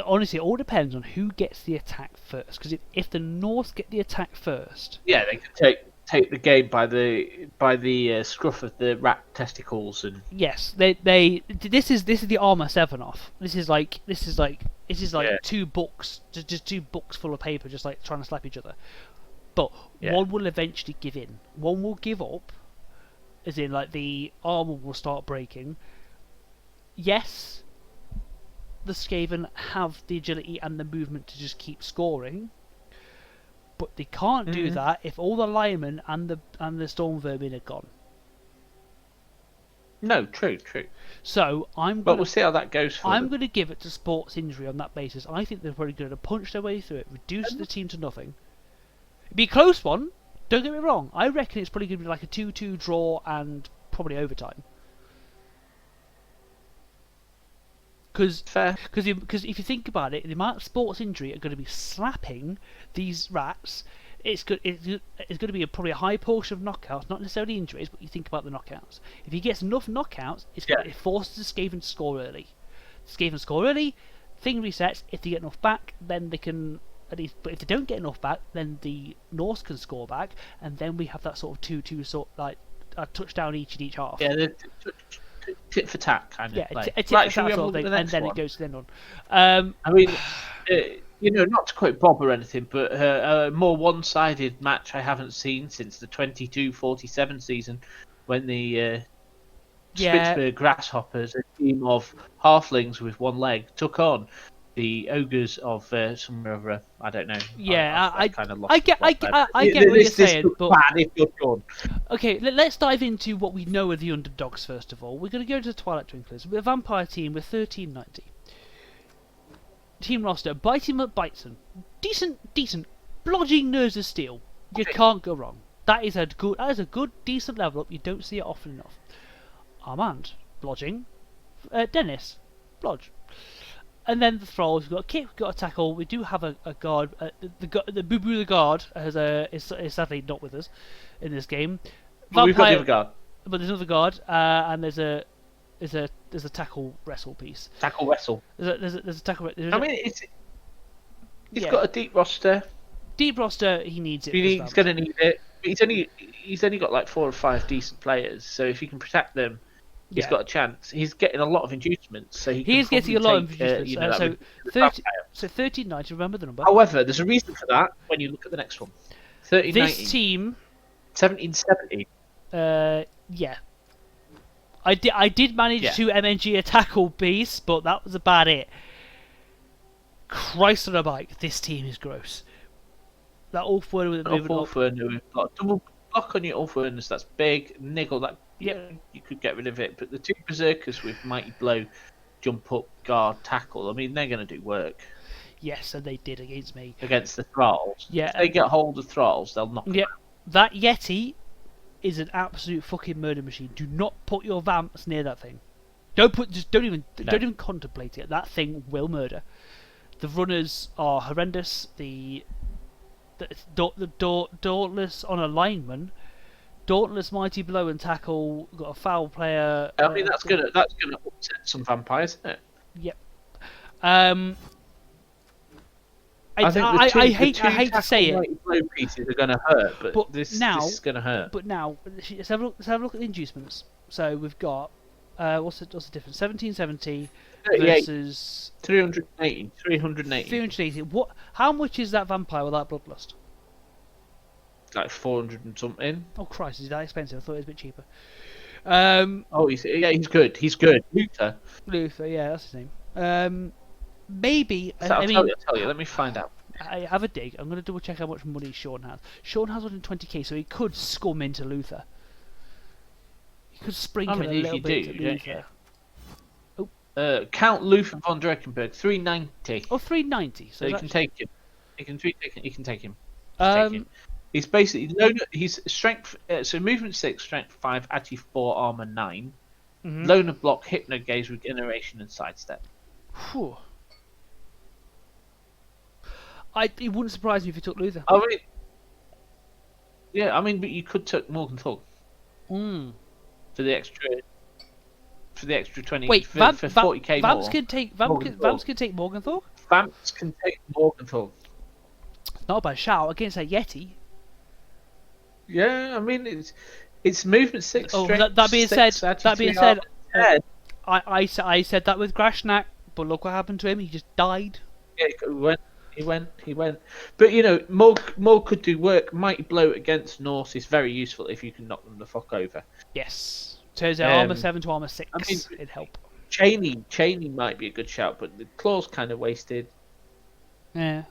Honestly, it all depends on who gets the attack first. Because if the Norse get the attack first, yeah, they can take the game by the scruff of the rat testicles and yes, this is the armor 7 off. This is like 2 books, just 2 books full of paper, just like trying to slap each other. But one will eventually give in. One will give up, as in like the armor will start breaking. Yes, the Skaven have the agility and the movement to just keep scoring. But they can't do that if all the linemen and the storm vermin are gone. No, true. So we'll see how that goes. I'm going to give it to sports injury on that basis. I think they're probably going to punch their way through it, reduce the team to nothing. It'd be a close one. Don't get me wrong. I reckon it's probably going to be like a 2-2 draw and probably overtime. Because if you think about it, the amount of sports injury are going to be slapping these rats. It's going to be probably a high portion of knockouts, not necessarily injuries, but you think about the knockouts. If he gets enough knockouts, it forces the Skaven to score early. Skaven score early, thing resets. If they get enough back, then they can at least. But if they don't get enough back, then the Norse can score back, and then we have that sort of 2-2 sort like a touchdown each in each half. Yeah. Tit for tat kind of play. Tit for tat sort of thing, and then it goes to the end on. I mean, not to quote Bob or anything, but a more one-sided match I haven't seen since the 22-47 season, when the Spitzberg Grasshoppers, a team of halflings with one leg, took on the ogres of somewhere over. I don't know. Yeah, I kind of lost. I get what you're saying, but okay, let's dive into what we know of the underdogs first of all. We're going to go to the Twilight Twinklers. We're a vampire team with 1390. Team roster: Biting McBiteson, decent, blodging Nerves of Steel. You can't go wrong. That is a good, decent level up. You don't see it often enough. Armand, blodging. Dennis, blodge. And then the thralls. We've got a kick. We've got a tackle. We do have a guard. The Boo Boo the guard is sadly not with us in this game. But we've got the other guard. But there's another guard, and there's a tackle wrestle piece. Tackle wrestle. There's a tackle. I mean, he's got a deep roster. Deep roster, he needs it. He's going to need it. But he's only got like 4 or 5 decent players, so if he can protect them, he's got a chance. He's getting a lot of inducements, so he is getting a lot of inducements. So 1390. Remember the number. However, there's a reason for that when you look at the next one. 1390. This team. 1770. Yeah. I did manage to MNG a tackle piece, but that was about it. Christ on a bike, this team is gross. That Ulfwurner with the movement Ulfwurner, we've got a double block on your Ulfwurners, that's big. Niggle, that you could get rid of it. But the 2 Berserkers with Mighty Blow, jump up, guard, tackle, I mean, they're going to do work. Yes, and they did against me. Against the Thralls. Yeah. If they get hold of Thralls, they'll knock them out. That Yeti is an absolute fucking murder machine. Do not put your Vamps near that thing. Don't even contemplate it. That thing will murder. The runners are horrendous. The Dauntless on a lineman, Dauntless, Mighty Blow and tackle. Got a foul player. I mean, that's gonna upset some vampires, isn't it? Yep. I hate to say it. Blow pieces are gonna hurt, but this is gonna hurt. But now let's have a look at the inducements. So we've got what's the difference? 1770 versus 380. 380. What? How much is that vampire without bloodlust? Like 400 and something. Oh Christ, is that expensive? I thought it was a bit cheaper. He's good. He's good. Luther, yeah, that's his name. Maybe. I'll tell you. Let me find out. I have a dig. I'm going to double check how much money Sean has. Sean has 120k, so he could scum into Luther. He could sprinkle a little bit into Luther. Count Luther von Dreckenberg, 390. Oh, 390. So you can take him. You can take him. Take him. He's basically he's strength. So movement 6, strength 5, agi 4, armor 9. Loner block, hypno gaze, regeneration, and sidestep. Whew. It wouldn't surprise me if you took Luther. I mean, but you could take Morgan Thorpe. For the extra 20. Wait, for 40k Vamps more. Can take Vamps can take Morgan Thorpe. Vamps can take Morgan Thorpe. Not a bad shout against that Yeti. Yeah, I mean it's movement 6. Oh, strength that being 6, said, I said that with Grashnak, but look what happened to him. He just died. Yeah, he went. But you know, Morg could do work. Mighty Blow against Norse is very useful if you can knock them the fuck over. Yes. Turns out armor 7 to armor 6. I mean, it'd help. Cheney might be a good shout, but the claw's kind of wasted. Yeah.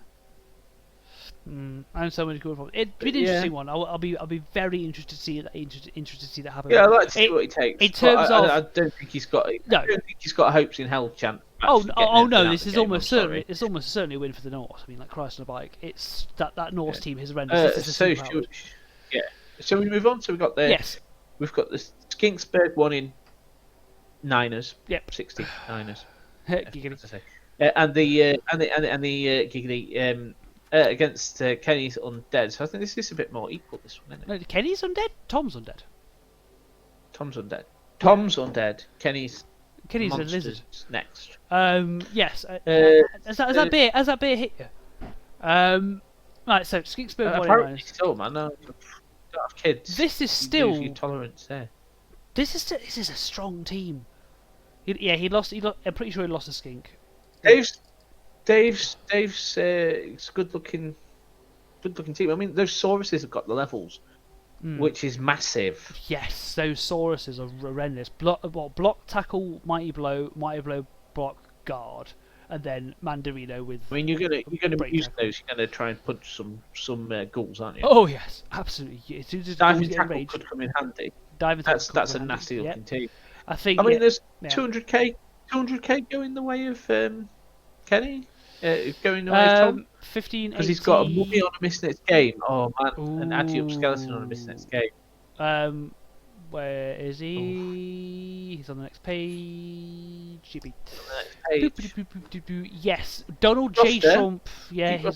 I'm so much good for it. It'd be an interesting one. I'll be very interested to see that happen. Yeah, I'd like to see what he takes. In terms of, I don't think he's got. No. I don't think he's got a hopes in hell chance. No! This is almost certainly. It's almost certainly a win for the North. I mean, like Christ on a bike. It's that North team is horrendous. So we move on. So we've got the Skinksburg one in Niners. Yep. 60 Niners. Giggity. And the Giggity against Kenny's Undead. So I think this is a bit more equal. This one, isn't it? No, Kenny's undead. Tom's undead. Tom's undead. Kenny's a lizard. Next. Yes. Has that beer hit you? Right. So Skinksburg apparently still, man. No, don't have kids. This is still your tolerance there. This is a strong team. He lost. I'm pretty sure he lost a skink. Dave's it's a good looking team. I mean, those Sauruses have got the levels, which is massive. Yes, those Sauruses are horrendous. Block, tackle, mighty blow, block, guard, and then Mandarino with. I mean, you're gonna use those. You're gonna try and punch some ghouls, aren't you? Oh yes, absolutely. Diving tackle could come in handy. That's a nasty looking team. I think. I mean, there's 200k going the way of Kenny. Going the way of Tom. 15. Because he's got a mummy on a miss next game. Oh man, an anti-up skeleton on a miss next game. Well, Where is he? He's on the next page. Chippy. Yes, Donald J. Roster. Trump. Yeah,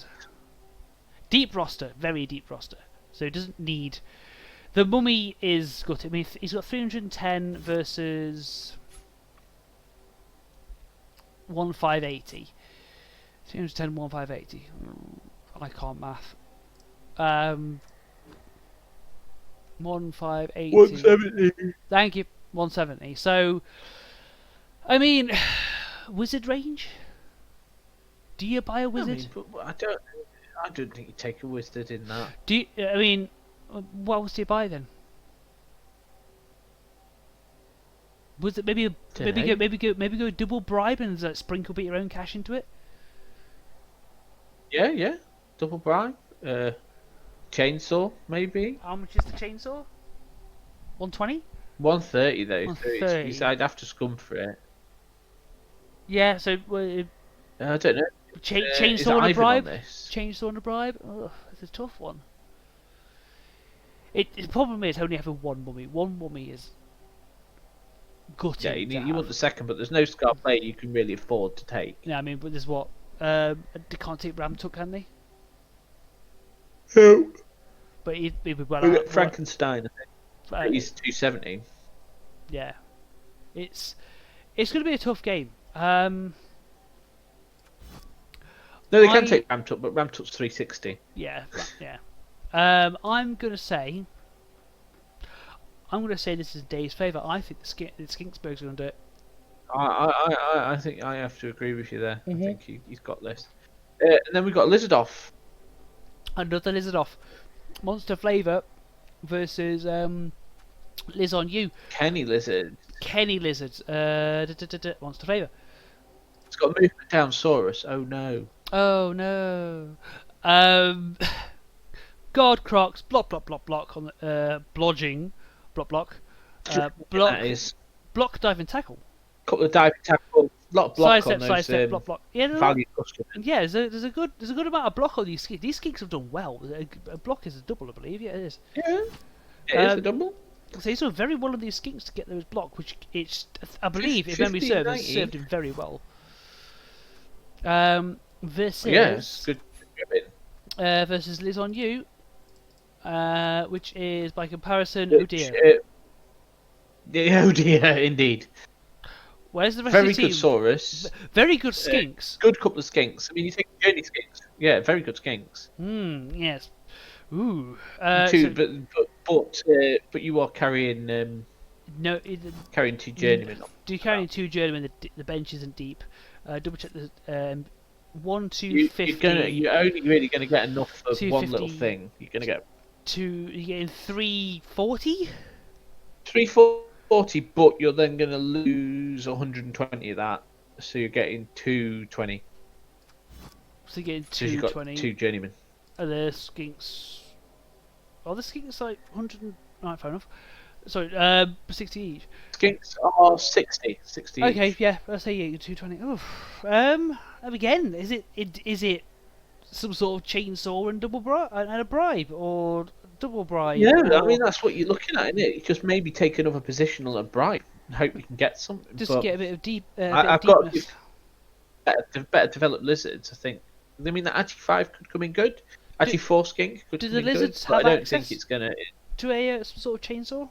Deep deep roster, very deep roster. So he doesn't need. The Mummy is good. I mean, he's got 310 versus 1580. 310, 1580. I can't math. 1580. 170. Thank you. 170. So, I mean, wizard range. Do you buy a wizard? I don't think you take a wizard in that. Do you, I mean, what else do you buy then? Was it maybe go double bribe and sprinkle a bit your own cash into it? Yeah. Double bribe. Chainsaw, maybe. How much is the chainsaw? 120. 130 though. 130. So I'd have to scum for it. Yeah. So I don't know. Chainsaw and a bribe. Chainsaw and a bribe. Ugh, it's a tough one. The problem is only having one mummy. One mummy is gutting. Yeah, you want the second, but there's no scar player you can really afford to take. Yeah, I mean, but there's what? They can't take Ram Tuck, can they? No. But he'd be well. We got Frankenstein. I think. He's 270. Yeah, it's going to be a tough game. No, they can take Ram Tuck, but Ram Tuck's 360. Yeah. I'm gonna say this is Dave's favour. I think the Skinksburg's gonna do it. I think I have to agree with you there. Mm-hmm. I think he's got this. And then we've got Lizard Off. Another Lizard Off. Monster Flavour versus Liz on You. Kenny Lizard. Monster Flavour. It's got movement down Saurus. Oh no. God Crocs. Block on blodging. Block. Block dive and tackle. Couple of dive and tackle. Lot of block on those. Sidestep, block. Yeah, value customers. Yeah, there's a good amount of block on these skinks. These skinks have done well. A block is a double, I believe. Yeah, it is. Yeah, it is a double. So he's done very well on these skinks to get those block, which I believe, if memory serves, has served him very well. Versus good. Versus Liz on You, which is by comparison, oh dear. Oh dear, indeed. Where's the rest very of the team? Good Saurus. Very good skinks. Good couple of skinks. I mean, you take journey skinks. Yeah, very good skinks. Yes. Ooh. But you are carrying carrying two journeymen. Do you carry two journeymen? The bench isn't deep. Double check the 1-2-50. You're only really going to get enough of one little thing. You're going to get you're getting 340. 340, but you're then going to lose 120 of that, so you're getting 220. So you're getting 220. Two journeymen. Are the skinks? Oh, the skinks like 100. Right, fair enough. Sorry, 60 each. Skinks are 60 okay, each. Yeah, let's say 220. Oh, again, is it some sort of chainsaw and a bribe, or double bribe? Yeah, I mean that's what you're looking at, isn't it? You just maybe take another position on a bribe and hope you can get something. Just get a bit of deep. I've got better developed lizards. I think. I mean, the Agi 5 could come in good. Agi 4 skink could come in good. Do the lizards have access? I don't think it's gonna to a some sort of chainsaw.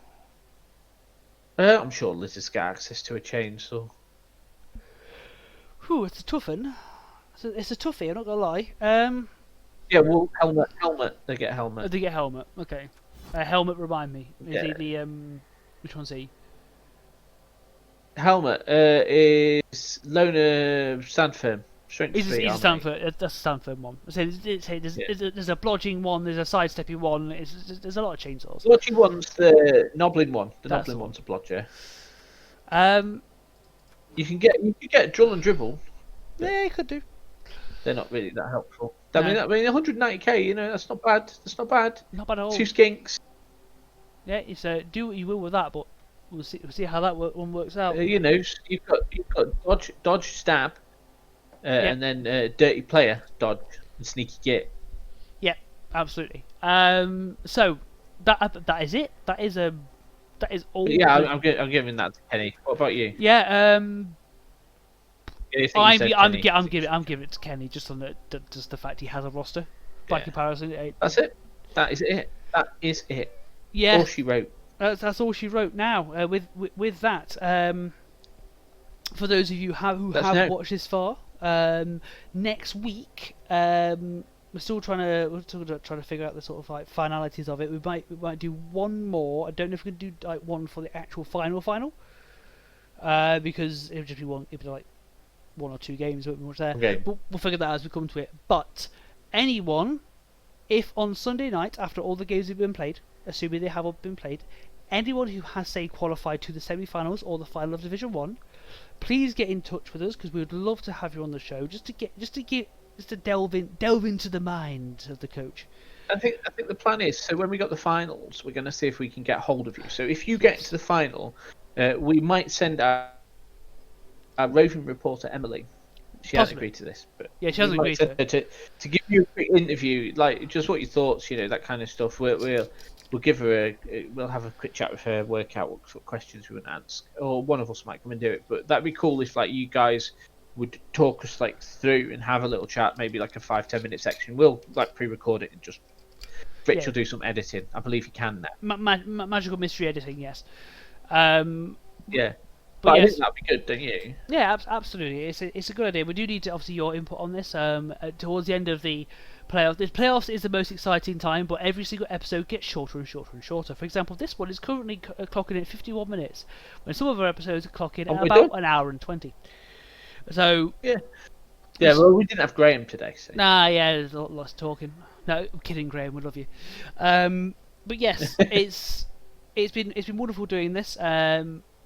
I'm sure lizards get access to a chainsaw. Whew, it's a tough one. It's a toughie, I'm not gonna lie. Yeah, well, helmet. They get helmet. Oh, they get helmet. Okay. Helmet. Remind me. Is he the which one's he? Helmet is Loner Sandfirm. He's a Stanford. That's a Stanford one. There's a blodging one. There's a sidestepping one. There's a lot of chainsaws. Blodging one's the Noblin one. The Noblin one's a blodger. You can get drill and dribble. Yeah, you could do. They're not really that helpful. No. I mean, 190k. You know, that's not bad. Not bad at all. 2 skinks. Yeah, it's do what you will with that, but we'll see how that one works out. You know, you've got dodge, stab. And then dirty player, dodge, and sneaky git. Yeah, absolutely. So that is it. That is That is all. Yeah, I'm giving that to Kenny. What about you? Yeah. I'm giving it to Kenny just on just the fact he has a roster. By comparison, that's it. That is it. That is it. Yeah. All she wrote. That's all she wrote. Now, with that, for those of you who have watched this far, next week, we're still trying to figure out the sort of like finalities of it. We might do one more. I don't know if we can do like one for the actual final, because it would just be one. It'd be like 1 or 2 games, won't be much there. Okay. But we'll figure that out as we come to it. But anyone, if on Sunday night after all the games have been played, assuming they have all been played, anyone who has say qualified to the semi-finals or the final of Division 1, please get in touch with us because we would love to have you on the show just to delve into the mind of the coach. I think the plan is, so when we got the finals, we're going to see if we can get hold of you. So if you get to the final, we might send our roving reporter Emily. She hasn't agreed to this, but yeah, she hasn't agreed to give you a quick interview, like just what your thoughts, that kind of stuff. We'll give her we'll have a quick chat with her, work out what sort of questions we would ask, or one of us might come and do it. But that'd be cool if like you guys would talk us like through and have a little chat, maybe like a 5-10 minute section. We'll like pre-record it and just Rich will do some editing. I believe he can now. Magical mystery editing, yes. Yeah. But I think that'd be good, don't you? Yeah, absolutely. It's a good idea. We do need obviously your input on this. Towards the end of the playoffs, the playoffs is the most exciting time, but every single episode gets shorter and shorter and shorter. For example, this one is currently clocking at 51 minutes, when some of our episodes are clocking at about an hour and 20. So yeah. Well, we didn't have Graham today. So. Nah, yeah, there's a lot less talking. No, I'm kidding, Graham. We love you. But yes, it's been wonderful doing this.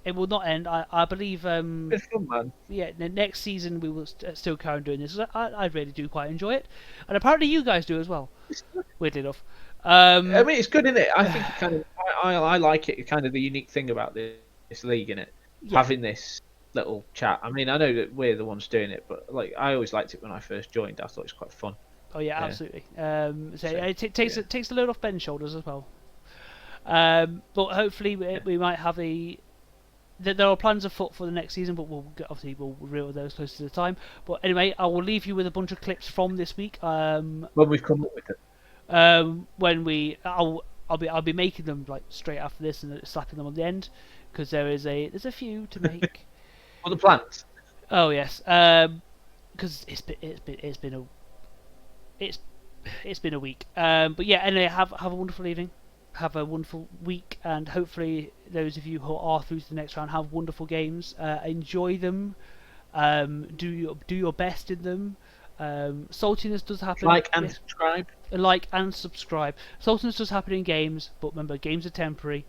It will not end. I believe. It's fun, man. Yeah, the next season we will still carry on doing this. I really do quite enjoy it, and apparently you guys do as well. Weirdly enough. I mean, it's good, isn't it? I think it kind of. I like it. Kind of the unique thing about this league, in it, having this little chat. I mean, I know that we're the ones doing it, but like I always liked it when I first joined. I thought it was quite fun. Oh yeah, absolutely. It takes the load off Ben's shoulders as well. But hopefully we might have there are plans afoot for the next season, but we'll reveal those close to the time. But anyway, I will leave you with a bunch of clips from this week. When we've come up with it. I'll be making them like straight after this and slapping them on the end because there's a few to make. What the plans? Oh yes, because it's been a week. But yeah, anyway, have a wonderful evening. Have a wonderful week, and hopefully those of you who are through to the next round have wonderful games. Enjoy them. Do your best in them. Saltiness does happen. Subscribe. Like and subscribe. Saltiness does happen in games, but remember, games are temporary.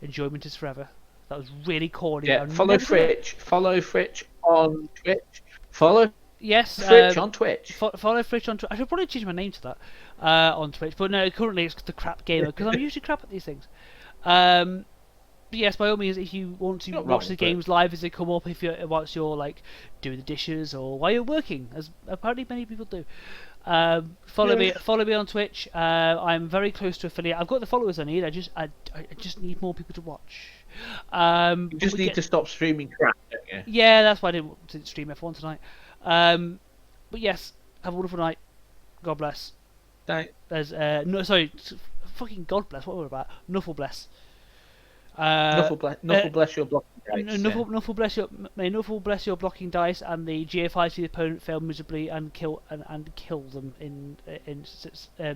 Enjoyment is forever. That was really corny. Yeah. Follow Fritch. Follow Fritch on Twitch. Follow. Yes, Fritch on Twitch. Follow Fritch on Twitch. I should probably change my name to that on Twitch, but no, currently it's the Crap Gamer because I'm usually crap at these things. But yes, by all means, if you want to watch the games live as they come up, whilst you're like doing the dishes or while you're working, as apparently many people do, follow me on Twitch. I'm very close to affiliate. I've got the followers I need. I just need more people to watch. You just need to stop streaming crap, don't you? Yeah, that's why I didn't stream F1 tonight. But yes, have a wonderful night. God bless. There's fucking God bless. What were we about? Nuffle bless. Nuffle bless your blocking dice. Nuffle bless your blocking dice, and the GFI see the opponent fail miserably and kill them in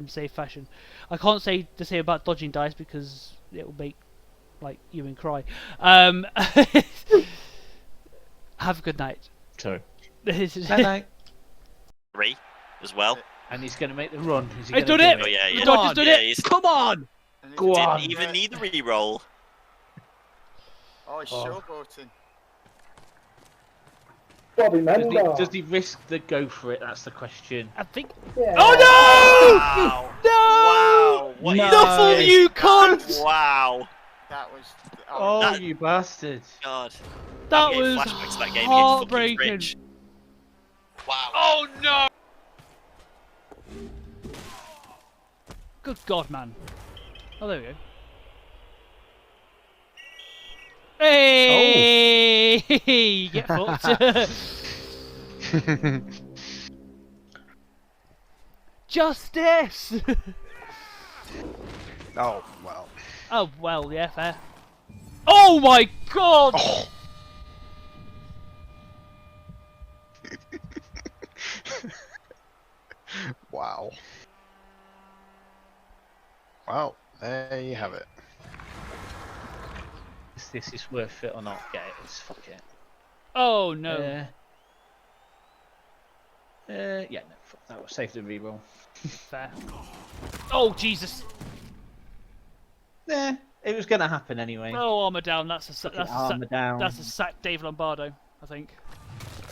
safe fashion. I can't say the same about dodging dice because it will make like Ewan cry. Have a good night. Sorry. Night. 3 as well. And he's going to make the run. He's done it! Oh, yeah. The dodger's done it! Come on! Go on! Didn't even need the re-roll. Oh, he's showboating. Does he risk the go for it? That's the question. I think. Yeah. Oh no! Wow! No! Nuffle, you cunt! Wow! That was. Oh, you bastard! God. That was flashbacks to that game heartbreaking. against Wow. Oh no! Good God, man. Oh, there we go. Hey! Get fucked. Justice! Oh, well. Oh, well, yeah, fair. Oh my god! Oh. Wow. Well, there you have it. Is this worth it or not? Yeah, it is. Fuck it. Oh no. Yeah, no, fuck that. We'll save the reroll. Fair. Oh, Jesus. Yeah, it was going to happen anyway. Oh, armor down. That's a Armour down. That's a sack Dave Lombardo, I think.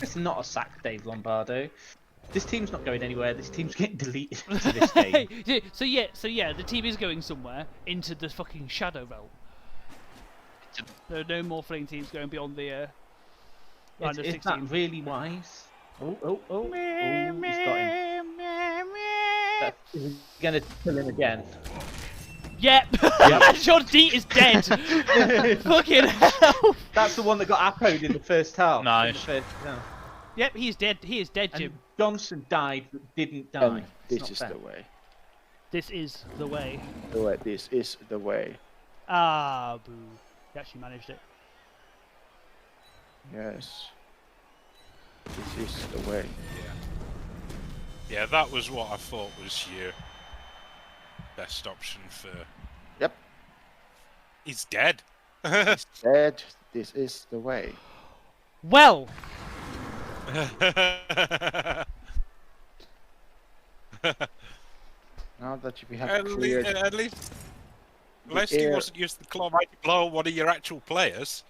It's not a sack, Dave Lombardo. This team's not going anywhere. This team's getting deleted to this game. so yeah, the team is going somewhere into the fucking shadow realm. There are no more fleeing teams going beyond the round of 16. Is that really wise? Oh, he's got him. Is he going to kill him again? Yep. John D is dead. Fucking hell. That's the one that got appoed in the first half. Nice. Yep, he's dead. He is dead, Jim. And Johnson died but didn't die. This is the way. This is the way. This is the way. Ah, boo. He actually managed it. Yes. This is the way. Yeah, that was what I thought was your best option for... Yep. He's dead. Dead. This is the way. Well. Now that we have at cleared... least he wasn't used to the Calamitous blow one of your actual players.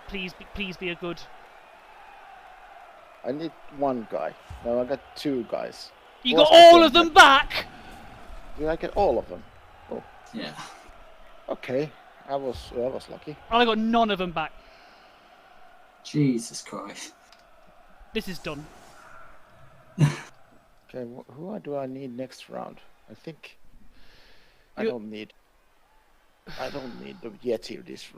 Please be a good. I need one guy. No, I got two guys. You got all of them back. Did I get all of them? Oh. Yeah. Okay. I was lucky. I got none of them back. Jesus Christ. This is done. Okay, who do I need next round? I think I You- don't need the Yeti